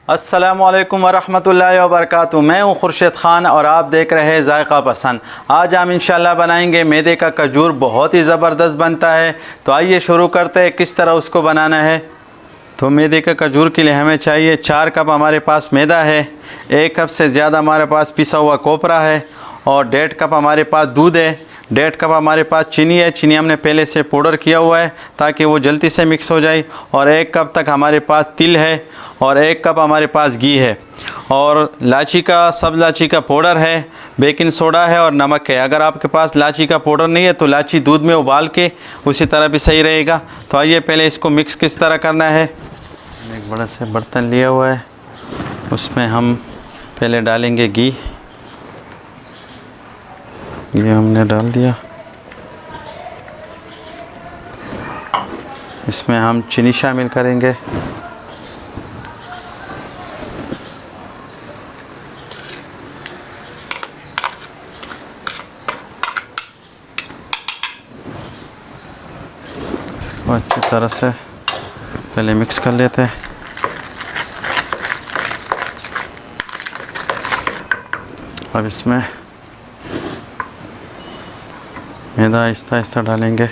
अस्सलामुअलैकुम वरहमतुल्लाहि वबरकातुहू। मैं हूँ खुर्शीद ख़ान और आप देख रहे हैं ज़ायक़ा पसंद। आज हम इंशाल्लाह बनाएंगे मैदे का खजूर। बहुत ही ज़बरदस्त बनता है। तो आइए शुरू करते हैं किस तरह उसको बनाना है। तो मैदे का खजूर के लिए हमें चाहिए 4 कप हमारे पास मैदा है, 1 कप से ज़्यादा हमारे पास पिसा हुआ कोपरा है और 1.5 कप हमारे पास दूध है, 1.5 कप हमारे पास चीनी है। चीनी हमने पहले से पाउडर किया हुआ है ताकि वो जल्दी से मिक्स हो जाए। और 1 कप तक हमारे पास तिल है और 1 कप हमारे पास घी है और इलायची का सब इलायची का पाउडर है, बेकिंग सोडा है और नमक है। अगर आपके पास इलायची का पाउडर नहीं है तो इलायची दूध में उबाल के उसी तरह भी सही रहेगा। तो आइए पहले इसको मिक्स किस तरह करना है। एक बड़ा से बर्तन लिया हुआ है, उसमें हम पहले डालेंगे घी। ये हमने डाल दिया। इसमें हम चीनी शामिल करेंगे। इसको अच्छी तरह से पहले मिक्स कर लेते हैं। अब इसमें मैदा आहिस्ता आहिस्ता डालेंगे।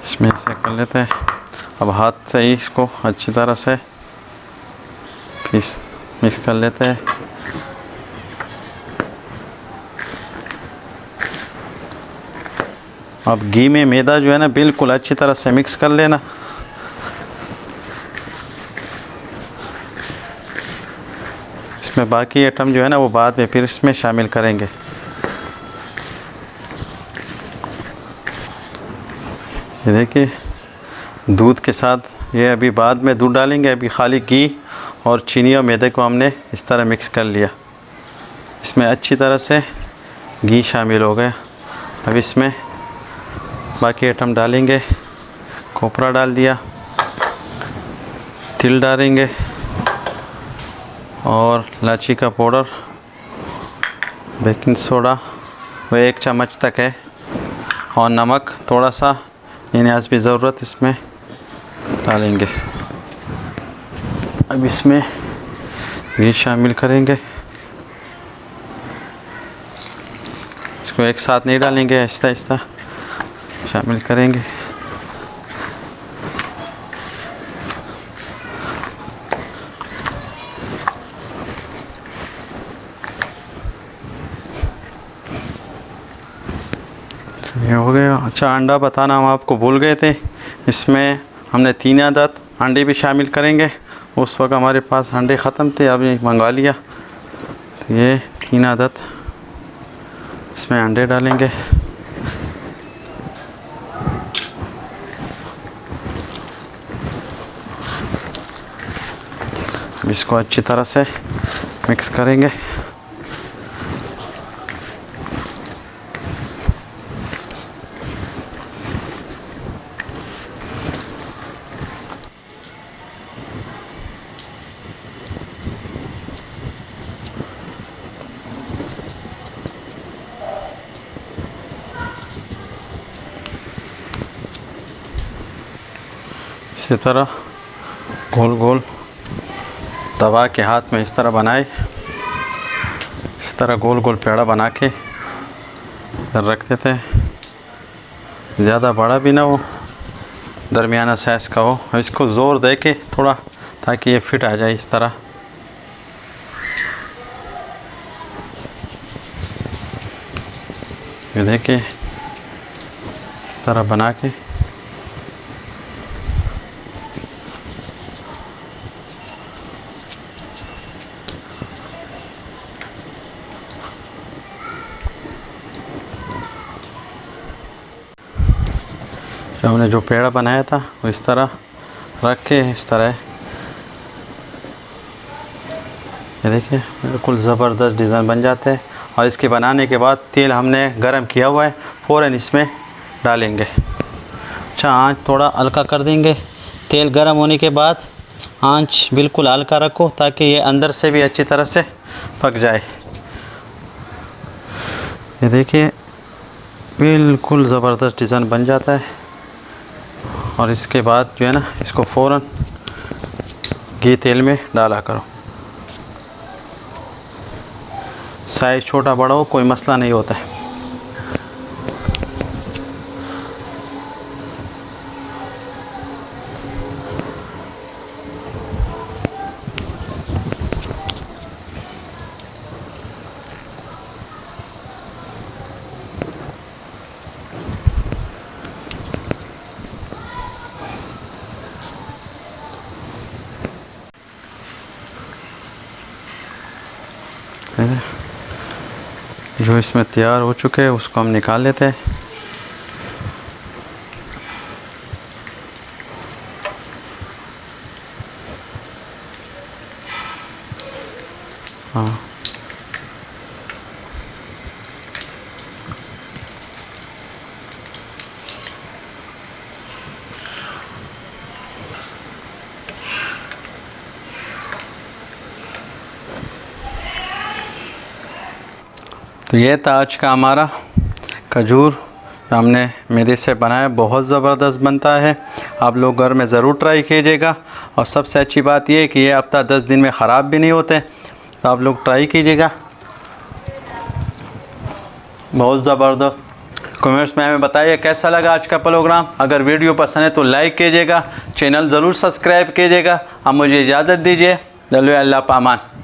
इसमें ऐसे कर लेते हैं। अब हाथ से ही इसको अच्छी तरह से मिक्स कर लेते हैं। अब घी में मैदा जो है ना बिल्कुल अच्छी तरह से मिक्स कर लेना। इसमें बाकी आइटम जो है ना वो बाद में फिर इसमें शामिल करेंगे। ये देखिए दूध के साथ, ये अभी बाद में दूध डालेंगे। अभी खाली घी और चीनी और मैदे को हमने इस तरह मिक्स कर लिया। इसमें अच्छी तरह से घी शामिल हो गया। अब इसमें बाकी आइटम डालेंगे। कोपरा डाल दिया, तिल डालेंगे और इलायची का पाउडर, बेकिंग सोडा वह 1 चम्मच तक है और नमक थोड़ा सा यानी हस्बे ज़रूरत इसमें डालेंगे। अब इसमें घी शामिल करेंगे। इसको एक साथ नहीं डालेंगे, आहिस्ता आहिस्ता शामिल करेंगे। ये हो गया। अच्छा, अंडा बताना हम आपको भूल गए थे। इसमें हमने 3 अदद अंडे भी शामिल करेंगे। उस वक्त हमारे पास अंडे ख़त्म थे, अभी मंगवा लिया। तो ये 3 अदद इसमें अंडे डालेंगे। इसको अच्छी तरह से मिक्स करेंगे। इसी तरह गोल गोल दबा के हाथ में इस तरह बनाए। इस तरह गोल गोल पेड़ा बना के रख देते हैं। ज़्यादा बड़ा भी ना हो, दरमियाना साइज़ का हो। इसको ज़ोर दे के थोड़ा, ताकि ये फिट आ जाए इस तरह। ये देखिए इस तरह बना के हमने जो पेड़ा बनाया था वो इस तरह रख के इस तरह, ये देखिए बिल्कुल ज़बरदस्त डिज़ाइन बन जाते हैं। और इसके बनाने के बाद तेल हमने गरम किया हुआ है, फ़ौरन इसमें डालेंगे। अच्छा, आँच थोड़ा हल्का कर देंगे तेल गर्म होने के बाद आंच बिल्कुल हल्का रखो ताकि ये अंदर से भी अच्छी तरह से पक जाए। ये देखिए बिल्कुल ज़बरदस्त डिज़ाइन बन जाता है। और इसके बाद जो है ना, इसको फ़ौरन घी तेल में डाला करो। साइज़ छोटा बड़ा हो कोई मसला नहीं होता है। जो इसमें तैयार हो चुके हैं उसको हम निकाल लेते हैं। हाँ, तो ये था आज का हमारा खजूर हमने मैदे से बनाया। बहुत ज़बरदस्त बनता है, आप लोग घर में ज़रूर ट्राई कीजिएगा। और सबसे अच्छी बात यह है कि ये हफ्ता 10 दिन में ख़राब भी नहीं होते, तो आप लोग ट्राई कीजिएगा। बहुत ज़बरदस्त। कमेंट्स में हमें बताइए कैसा लगा आज का प्रोग्राम। अगर वीडियो पसंद है तो लाइक कीजिएगा, चैनल ज़रूर सब्सक्राइब कीजिएगा। अब मुझे इजाज़त दीजिए। अल्लाह पामान।